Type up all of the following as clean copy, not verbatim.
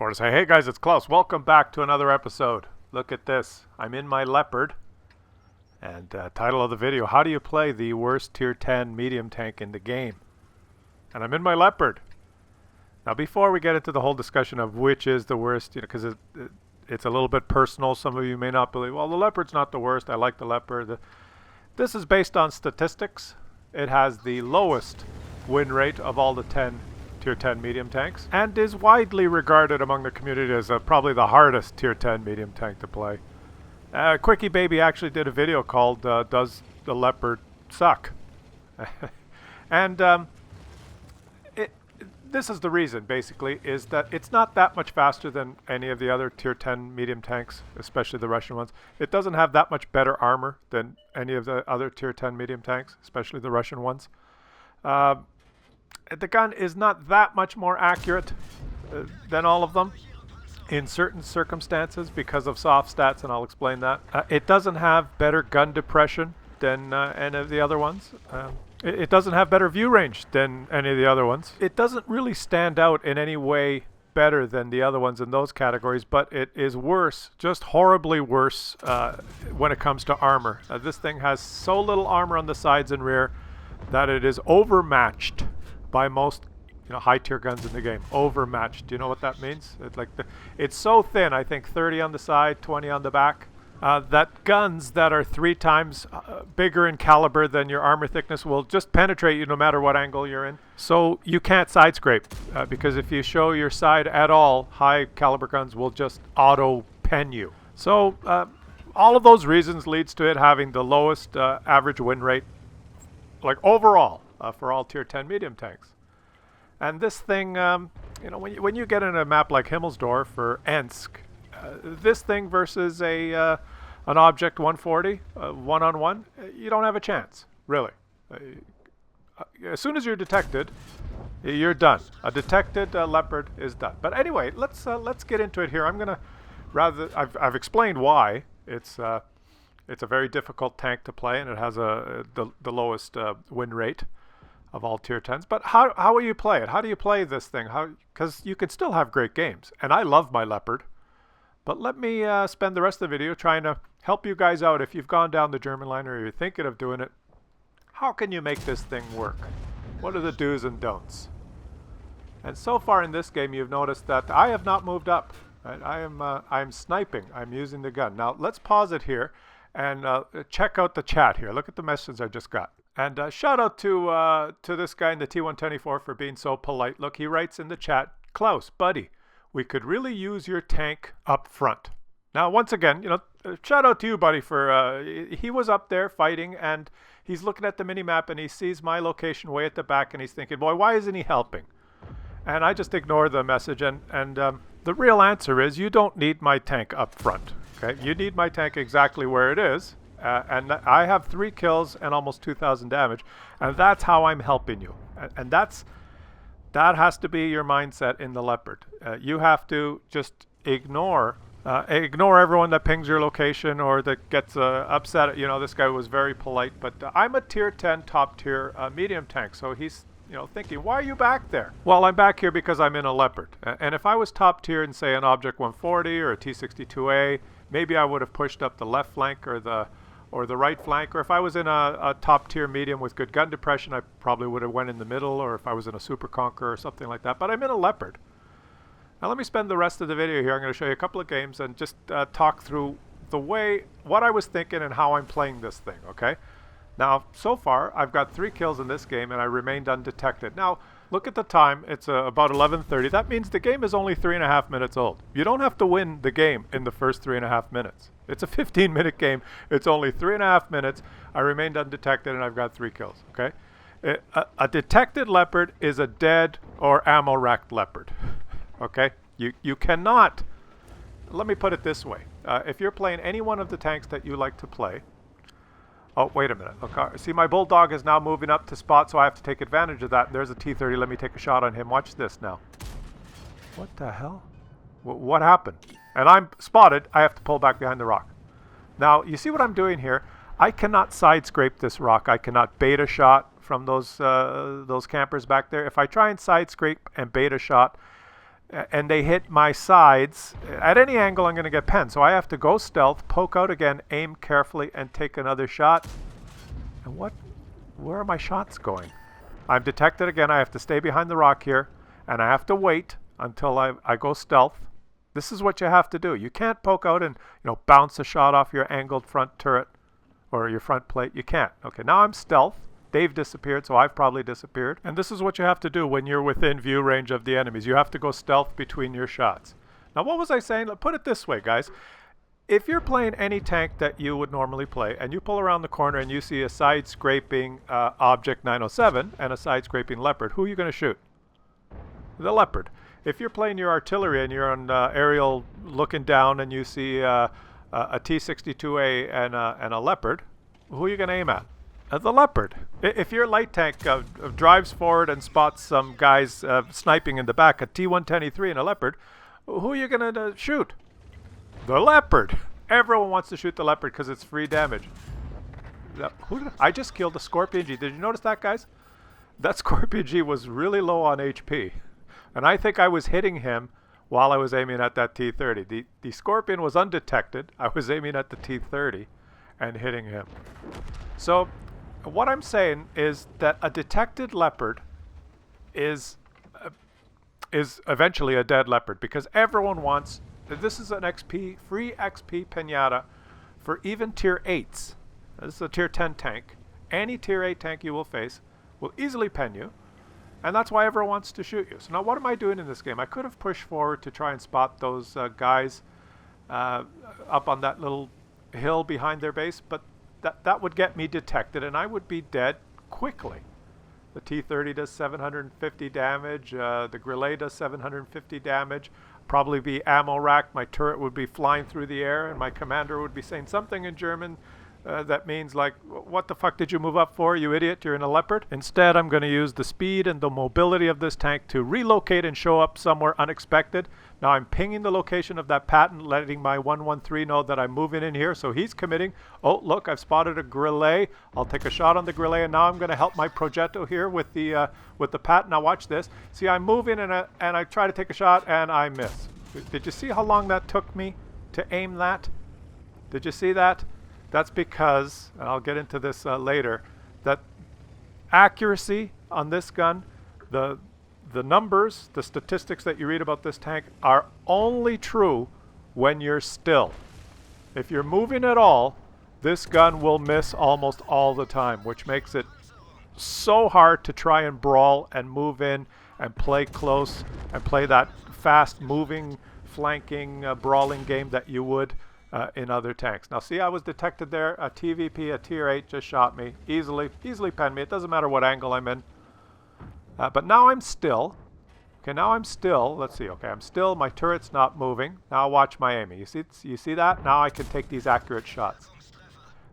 For to say, hey guys, it's Klaus. Welcome back to another episode. Look at this. I'm in my Leopard. And title of the video, how do you play the worst tier 10 medium tank in the game? And I'm in my Leopard. Now before we get into the whole discussion of which is the worst, because it's a little bit personal. Some of you may not believe, well, the Leopard's not the worst. I like the Leopard. This is based on statistics. It has the lowest win rate of all the tier 10 medium tanks, and is widely regarded among the community as probably the hardest tier 10 medium tank to play. Quickie Baby actually did a video called Does the Leopard Suck? And this is the reason, basically, is that it's not that much faster than any of the other tier 10 medium tanks, especially the Russian ones. It doesn't have that much better armor than any of the other tier 10 medium tanks, especially the Russian ones. The gun is not that much more accurate than all of them in certain circumstances because of soft stats, and I'll explain that. It doesn't have better gun depression than any of the other ones. It doesn't have better view range than any of the other ones. It doesn't really stand out in any way better than the other ones in those categories, but it is worse, just horribly worse when it comes to armor. This thing has so little armor on the sides and rear that it is overmatched by most high tier guns in the game. Overmatched. Do you know what that means? It's so thin, I think 30 on the side, 20 on the back, that guns that are 3 times bigger in caliber than your armor thickness will just penetrate you no matter what angle you're in. So you can't side scrape because if you show your side at all, high caliber guns will just auto pen you. So all of those reasons leads to it having the lowest average win rate, like overall, for all tier 10 medium tanks. And this thing, when you get in a map like Himmelsdorf or Ensk, this thing versus an Object 140, one-on-one, you don't have a chance, really. As soon as you're detected, you're done. A detected Leopard is done. But anyway, let's get into it here. I'm gonna I've explained why it's a very difficult tank to play, and it has the lowest win rate of all tier 10s. But how will you play it? How do you play this thing? Because you can still have great games, and I love my Leopard. But let me spend the rest of the video trying to help you guys out. If you've gone down the German line or you're thinking of doing it, how can you make this thing work? What are the do's and don'ts? And so far in this game, you've noticed that I have not moved up. Right? I'm sniping. I'm using the gun. Now let's pause it here and check out the chat here. Look at the messages I just got. And shout out to this guy in the T124 for being so polite. Look, he writes in the chat, Klaus, buddy, we could really use your tank up front. Now, once again, shout out to you, buddy, for he was up there fighting, and he's looking at the mini-map, and he sees my location way at the back, and he's thinking, boy, why isn't he helping? And I just ignore the message, and the real answer is you don't need my tank up front. Okay, you need my tank exactly where it is. And I have 3 kills and almost 2,000 damage, and that's how I'm helping you. And that has to be your mindset in the Leopard. You have to just ignore everyone that pings your location or that gets upset. This guy was very polite, but I'm a tier 10 top tier medium tank, so he's thinking, why are you back there? Well, I'm back here because I'm in a Leopard. And if I was top tier in, say, an Object 140 or a T62A, maybe I would have pushed up the left flank or the right flank, or if I was in a top tier medium with good gun depression, I probably would have went in the middle, or if I was in a Super Conqueror or something like that. But I'm in a Leopard. Now let me spend the rest of the video here. I'm going to show you a couple of games and just talk through what I was thinking and how I'm playing this thing, okay? Now, so far, I've got 3 kills in this game, and I remained undetected. Now, look at the time. It's about 11:30. That means the game is only 3.5 minutes old. You don't have to win the game in the first 3.5 minutes. It's a 15-minute game. It's only 3.5 minutes. I remained undetected, and I've got 3 kills, okay? A detected Leopard is a dead or ammo-racked Leopard, okay? You cannot... Let me put it this way. If you're playing any one of the tanks that you like to play... Oh, wait a minute. Look, see, my Bulldog is now moving up to spot, so I have to take advantage of that. There's a T-30. Let me take a shot on him. Watch this now. What the hell? What happened? And I'm spotted. I have to pull back behind the rock. Now, you see what I'm doing here? I cannot side scrape this rock. I cannot bait a shot from those campers back there. If I try and side scrape and bait a shot, and they hit my sides, at any angle I'm going to get penned. So I have to go stealth, poke out again, aim carefully, and take another shot. And where are my shots going? I'm detected again. I have to stay behind the rock here, and I have to wait until I go stealth. This is what you have to do. You can't poke out and bounce a shot off your angled front turret or your front plate. You can't. Okay, now I'm stealth. Dave disappeared, so I've probably disappeared. And this is what you have to do when you're within view range of the enemies. You have to go stealth between your shots. Now, what was I saying? Put it this way, guys. If you're playing any tank that you would normally play, and you pull around the corner and you see a side-scraping Object 907 and a side-scraping Leopard, who are you going to shoot? The Leopard. If you're playing your artillery and you're on aerial looking down and you see a T-62A and a Leopard, who are you going to aim at? The Leopard. If your light tank drives forward and spots some guys sniping in the back, a T-110E3 and a Leopard, who are you going to shoot? The Leopard. Everyone wants to shoot the Leopard because it's free damage. I just killed a Scorpion G. Did you notice that, guys? That Scorpion G was really low on HP. And I think I was hitting him while I was aiming at that T-30. The Scorpion was undetected. I was aiming at the T-30 and hitting him. So what I'm saying is that a detected Leopard is eventually a dead Leopard, because everyone wants... This is an free XP pinata for even tier 8s. This is a tier 10 tank. Any tier 8 tank you will face will easily pen you. And that's why everyone wants to shoot you. So now what am I doing in this game? I could have pushed forward to try and spot those guys up on that little hill behind their base, but that would get me detected and I would be dead quickly. The T-30 does 750 damage, the Grillet does 750 damage, probably be ammo racked, my turret would be flying through the air, and my commander would be saying something in German that means like, what the fuck did you move up for, you idiot, you're in a Leopard? Instead, I'm going to use the speed and the mobility of this tank to relocate and show up somewhere unexpected. Now I'm pinging the location of that patent, letting my 113 know that I'm moving in here, so he's committing. Oh, look, I've spotted a Grillet. I'll take a shot on the Grillet, and now I'm going to help my Progetto here with the patent. Now watch this. See, I'm moving, and I try to take a shot, and I miss. Did you see how long that took me to aim that? Did you see that? That's because, and I'll get into this later, that accuracy on this gun, the numbers, the statistics that you read about this tank are only true when you're still. If you're moving at all, this gun will miss almost all the time, which makes it so hard to try and brawl and move in and play close and play that fast moving, flanking, brawling game that you would in other tanks. Now see, I was detected there. A TVP, a tier 8 just shot me. Easily penned me. It doesn't matter what angle I'm in. But now I'm still. Okay, now I'm still. Let's see. Okay, I'm still. My turret's not moving. Now watch my aiming. You see that? Now I can take these accurate shots.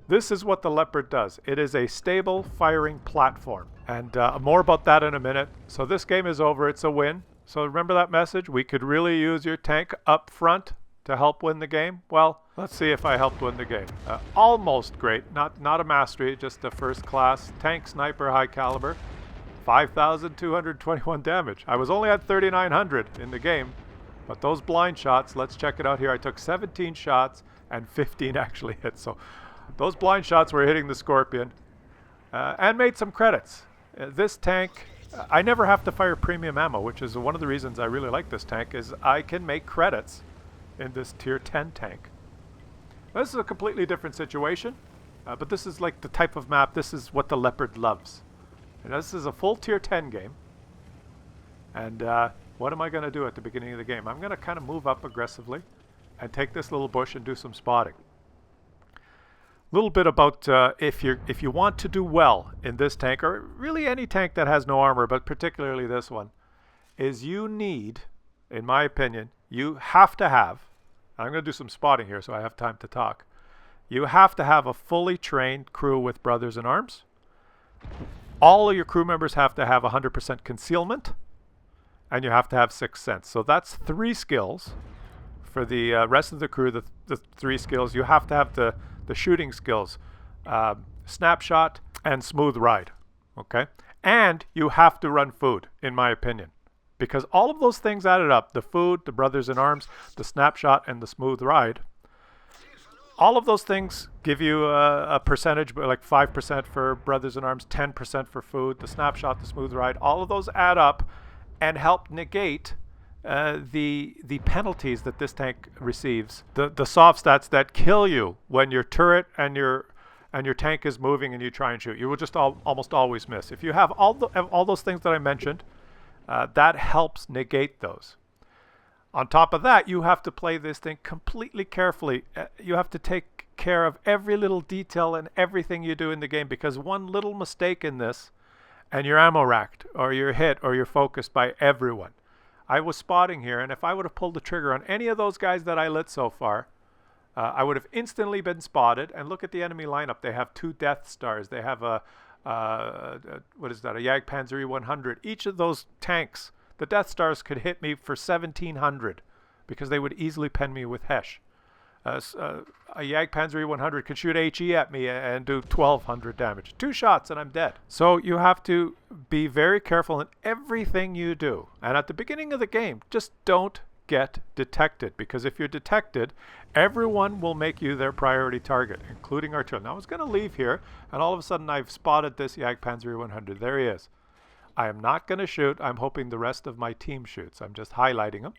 This is what the Leopard does. It is a stable firing platform. And more about that in a minute. So this game is over. It's a win. So remember that message? We could really use your tank up front to help win the game. Well, let's see if I helped win the game. Almost great. Not a mastery, just a first class tank sniper high caliber. 5,221 damage. I was only at 3,900 in the game, but those blind shots, let's check it out here. I took 17 shots and 15 actually hit. So those blind shots were hitting the Scorpion and made some credits. This tank, I never have to fire premium ammo, which is one of the reasons I really like this tank, is I can make credits in this tier 10 tank. This is a completely different situation, but this is like the type of map, this is what the Leopard loves. And this is a full tier 10 game. And what am I going to do at the beginning of the game? I'm going to kind of move up aggressively and take this little bush and do some spotting. A little bit about if you want to do well in this tank, or really any tank that has no armor, but particularly this one, is you need, in my opinion, you have to have, I'm going to do some spotting here so I have time to talk. You have to have a fully trained crew with brothers in arms. All of your crew members have to have 100% concealment, and you have to have 6th sense. So that's 3 skills. For the rest of the crew, the 3 skills, you have to have the shooting skills, snapshot and smooth ride, okay? And you have to run food, in my opinion. Because all of those things added up, the food, the brothers in arms, the snapshot, and the smooth ride, all of those things give you a percentage, like 5% for brothers in arms, 10% for food, the snapshot, the smooth ride. All of those add up and help negate the penalties that this tank receives. The soft stats that kill you when your turret and your tank is moving and you try and shoot. You will just almost always miss. If you have all those things that I mentioned, that helps negate those. On top of that, you have to play this thing completely carefully. You have to take care of every little detail and everything you do in the game, because one little mistake in this and you're ammo racked, or you're hit, or you're focused by everyone. I was spotting here, and if I would have pulled the trigger on any of those guys that I lit so far, I would have instantly been spotted. And look at the enemy lineup. They have 2 Death Stars. They have what is that, a Jagdpanzer E100. Each of those tanks, the Death Stars could hit me for 1,700 because they would easily pen me with Hesh. A Jagdpanzer E100 could shoot HE at me and do 1,200 damage. 2 shots and I'm dead. So you have to be very careful in everything you do. And at the beginning of the game, just don't get detected, because if you're detected, everyone will make you their priority target, including artillery. Now I was going to leave here, and all of a sudden I've spotted this Jagdpanzer E100. There he is. I am not going to shoot. I'm hoping the rest of my team shoots. I'm just highlighting him.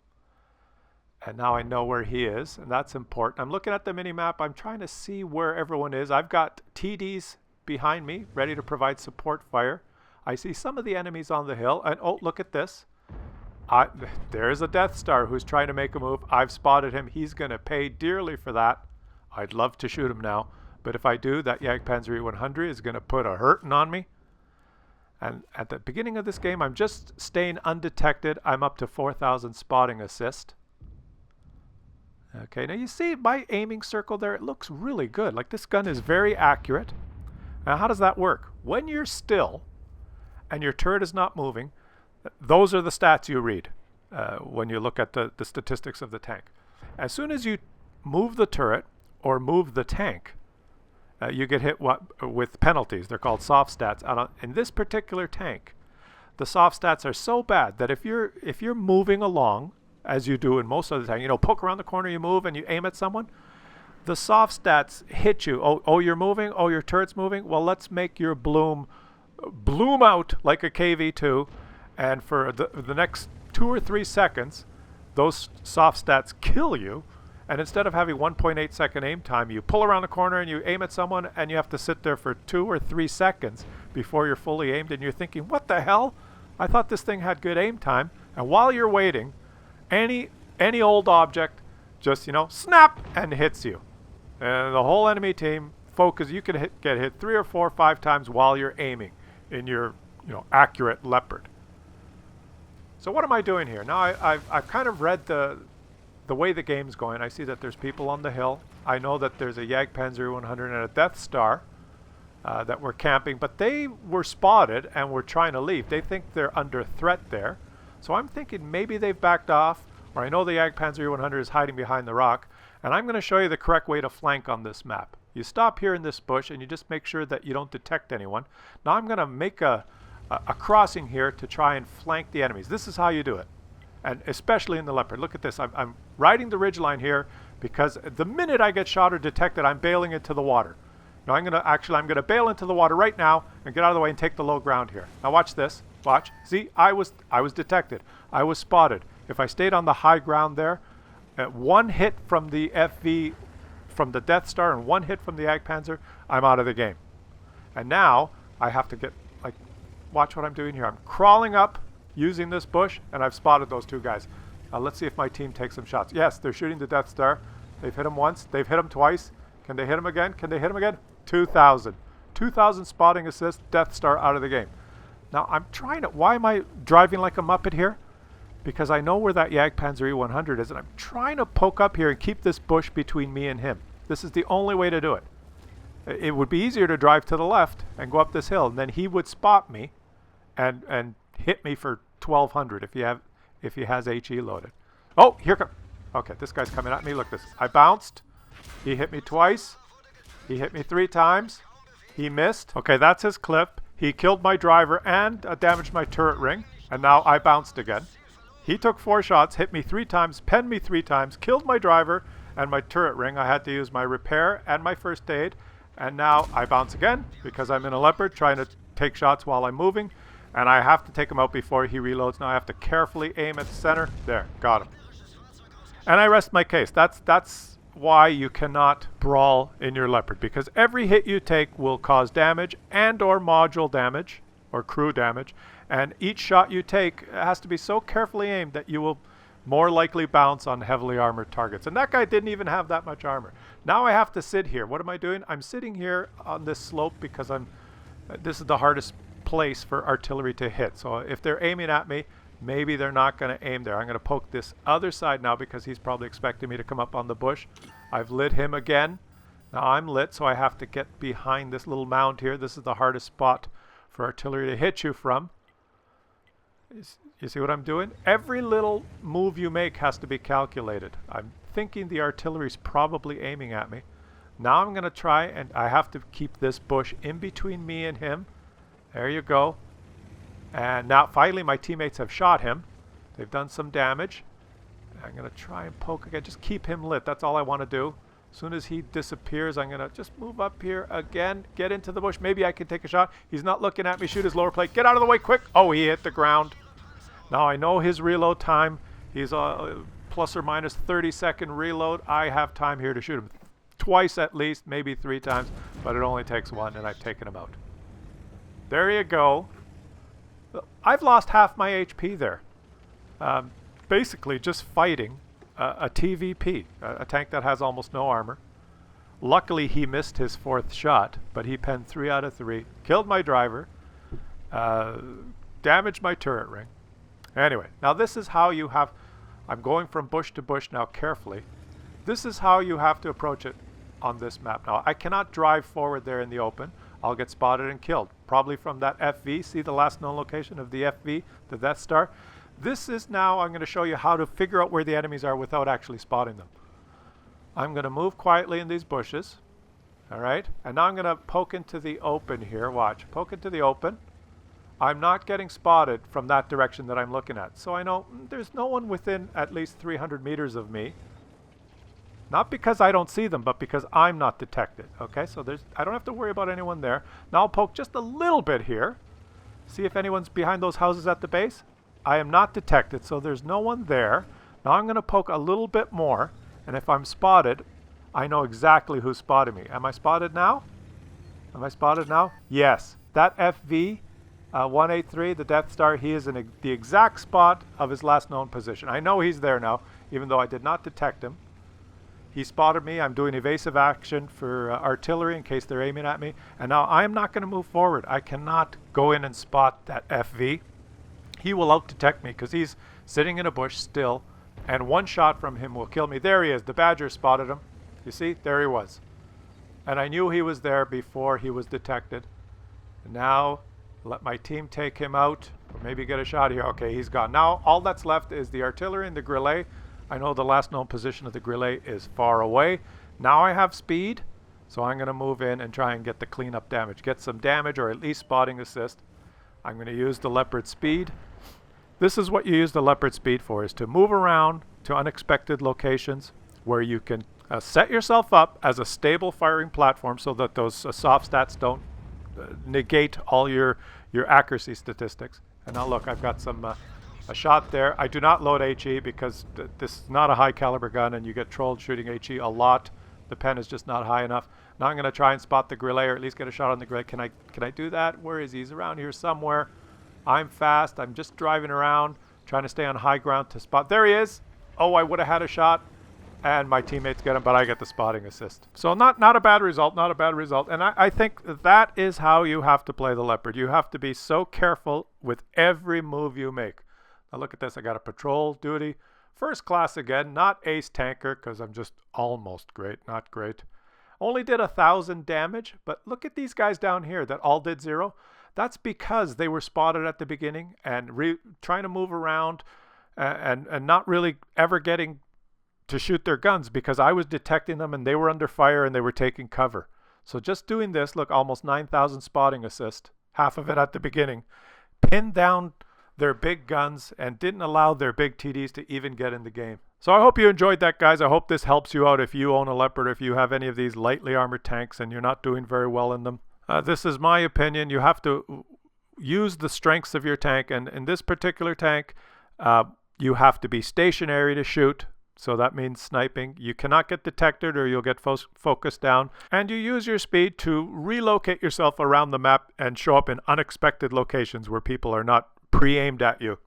And now I know where he is, and that's important. I'm looking at the mini-map. I'm trying to see where everyone is. I've got TDs behind me, ready to provide support fire. I see some of the enemies on the hill, and oh, look at this. There's a Death Star who's trying to make a move. I've spotted him. He's going to pay dearly for that. I'd love to shoot him now, but if I do, that Jagdpanzer E100 is going to put a hurting on me. And at the beginning of this game, I'm just staying undetected. I'm up to 4,000 spotting assist. Okay, now you see my aiming circle there? It looks really good. Like, this gun is very accurate. Now, how does that work? When you're still and your turret is not moving, those are the stats you read when you look at the statistics of the tank. As soon as you move the turret or move the tank, you get hit with penalties. They're called soft stats. And in this particular tank, the soft stats are so bad that if you're moving along, as you do in most of the tank, you know, poke around the corner, you move, and you aim at someone, the soft stats hit you. Oh, you're moving? Oh, your turret's moving? Well, let's make your bloom out like a KV-2, and for the next 2 or 3 seconds, those soft stats kill you. And instead of having 1.8 second aim time, you pull around the corner and you aim at someone, and you have to sit there for 2 or 3 seconds before you're fully aimed, and you're thinking, what the hell? I thought this thing had good aim time. And while you're waiting, any old object just, you know, snap and hits you. And the whole enemy team focus. You can get hit 3 or 4 or 5 times while you're aiming in your, you know, accurate Leopard. So what am I doing here? Now I've kind of read the way the game's going. I see that there's people on the hill. I know that there's a Jagdpanzer 100 and a Death Star that were camping, but they were spotted and were trying to leave. They think they're under threat there. So I'm thinking maybe they've backed off, or I know the Jagdpanzer 100 is hiding behind the rock, and I'm going to show you the correct way to flank on this map. You stop here in this bush and you just make sure that you don't detect anyone. Now I'm going to make a crossing here to try and flank the enemies. This is how you do it, and especially in the Leopard. Look at this. I'm riding the ridgeline here because the minute I get shot or detected, I'm bailing into the water. Now I'm going to bail into the water right now and get out of the way and take the low ground here. Now watch this. Watch. See, I was detected. I was spotted. If I stayed on the high ground there, one hit from the FV, from the Death Star, and one hit from the Jagdpanzer, I'm out of the game. And now I have to get, like, watch what I'm doing here. I'm crawling up using this bush, and I've spotted those 2 guys. Let's see if my team takes some shots. Yes, they're shooting the Death Star. They've hit him once. They've hit him twice. Can they hit him again? Can they hit him again? 2,000. 2,000 spotting assists. Death Star out of the game. Now, I'm trying to... Why am I driving like a Muppet here? Because I know where that Jagdpanzer E100 is, and I'm trying to poke up here and keep this bush between me and him. This is the only way to do it. It would be easier to drive to the left and go up this hill, and then he would spot me and hit me for 1,200 if he has HE loaded. Oh, here come... Okay, this guy's coming at me. Look at this. I bounced. He hit me twice. He hit me 3 times. He missed. Okay, that's his clip. He killed my driver and damaged my turret ring. And now I bounced again. He took 4 shots, hit me 3 times, penned me 3 times, killed my driver and my turret ring. I had to use my repair and my first aid. And now I bounce again because I'm in a Leopard trying to take shots while I'm moving. And I have to take him out before he reloads. Now I have to carefully aim at the center. There, got him. And I rest my case. That's why you cannot brawl in your Leopard, because every hit you take will cause damage and or module damage or crew damage. And each shot you take has to be so carefully aimed that you will more likely bounce on heavily armored targets. And that guy didn't even have that much armor. Now I have to sit here. What am I doing? I'm sitting here on this slope because this is the hardest place for artillery to hit. So if they're aiming at me, maybe they're not going to aim there. I'm going to poke this other side now because he's probably expecting me to come up on the bush. I've lit him again. Now I'm lit, so I have to get behind this little mound here. This is the hardest spot for artillery to hit you from. You see what I'm doing? Every little move you make has to be calculated. I'm thinking the artillery's probably aiming at me. Now I'm going to try, and I have to keep this bush in between me and him. There you go. And now finally my teammates have shot him. They've done some damage. I'm going to try and poke again. Just keep him lit. That's all I want to do. As soon as he disappears, I'm going to just move up here again. Get into the bush. Maybe I can take a shot. He's not looking at me. Shoot his lower plate. Get out of the way quick. Oh, he hit the ground. Now I know his reload time. He's a plus or minus 30-second reload. I have time here to shoot him twice at least, maybe 3 times, but it only takes 1, and I've taken him out. There you go. I've lost half my HP there. Basically just fighting a TVP, a tank that has almost no armor. Luckily he missed his 4th shot, but he penned 3 out of 3, killed my driver, damaged my turret ring. Anyway, now this is how you have, I'm going from bush to bush now carefully. This is how you have to approach it on this map. Now I cannot drive forward there in the open. I'll get spotted and killed, probably from that FV. See the last known location of the FV, the Death Star? This is now, I'm going to show you how to figure out where the enemies are without actually spotting them. I'm going to move quietly in these bushes. All right, and now I'm going to poke into the open here. Watch, poke into the open. I'm not getting spotted from that direction that I'm looking at. So I know there's no one within at least 300 meters of me. Not because I don't see them, but because I'm not detected. Okay, so I don't have to worry about anyone there. Now I'll poke just a little bit here. See if anyone's behind those houses at the base. I am not detected, so there's no one there. Now I'm going to poke a little bit more, and if I'm spotted, I know exactly who spotted me. Am I spotted now? Am I spotted now? Yes. That FV 183, the Death Star, he is in the exact spot of his last known position. I know he's there now, even though I did not detect him. He spotted me. I'm doing evasive action for artillery in case they're aiming at me. And now I'm not going to move forward. I cannot go in and spot that FV. He will out-detect me because he's sitting in a bush still. And 1 shot from him will kill me. There he is. The Badger spotted him. You see? There he was. And I knew he was there before he was detected. And now let my team take him out. Or maybe get a shot here. Okay, he's gone. Now all that's left is the artillery and the grillet. I know the last known position of the grillet is far away. Now I have speed, so I'm going to move in and try and get the cleanup damage. Get some damage or at least spotting assist. I'm going to use the Leopard speed. This is what you use the Leopard speed for, is to move around to unexpected locations where you can set yourself up as a stable firing platform so that those soft stats don't negate all your accuracy statistics. And now look, I've got some... a shot there. I do not load HE because this is not a high caliber gun and you get trolled shooting HE a lot. The pen is just not high enough. Now I'm going to try and spot the grillet, or at least get a shot on the grillet. Can I do that? Where is he? He's around here somewhere. I'm fast. I'm just driving around trying to stay on high ground to spot. There he is. Oh, I would have had a shot and my teammates get him, but I get the spotting assist. So not a bad result, not a bad result. And I think that is how you have to play the Leopard. You have to be so careful with every move you make. Now look at this, I got a patrol duty. First class again, not ace tanker, because I'm just almost great, not great. Only did 1,000 damage, but look at these guys down here that all did 0. That's because they were spotted at the beginning and trying to move around and not really ever getting to shoot their guns because I was detecting them and they were under fire and they were taking cover. So just doing this, look, almost 9,000 spotting assist, half of it at the beginning. Pinned down their big guns and didn't allow their big TDs to even get in the game. So I hope you enjoyed that, guys. I hope this helps you out if you own a Leopard, if you have any of these lightly armored tanks and you're not doing very well in them. This is my opinion. You have to use the strengths of your tank, and in this particular tank, you have to be stationary to shoot. So that means sniping. You cannot get detected or you'll get focused down. And you use your speed to relocate yourself around the map and show up in unexpected locations where people are not pre-aimed at you.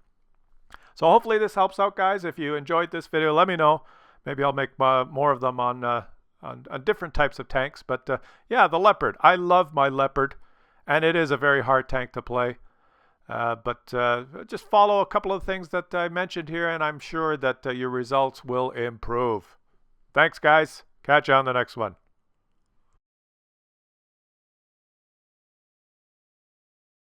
So hopefully this helps out, guys. If you enjoyed this video, let me know. Maybe I'll make more of them on different types of tanks. But yeah, the Leopard. I love my Leopard. And it is a very hard tank to play. But just follow a couple of things that I mentioned here, and I'm sure that your results will improve. Thanks, guys. Catch you on the next one.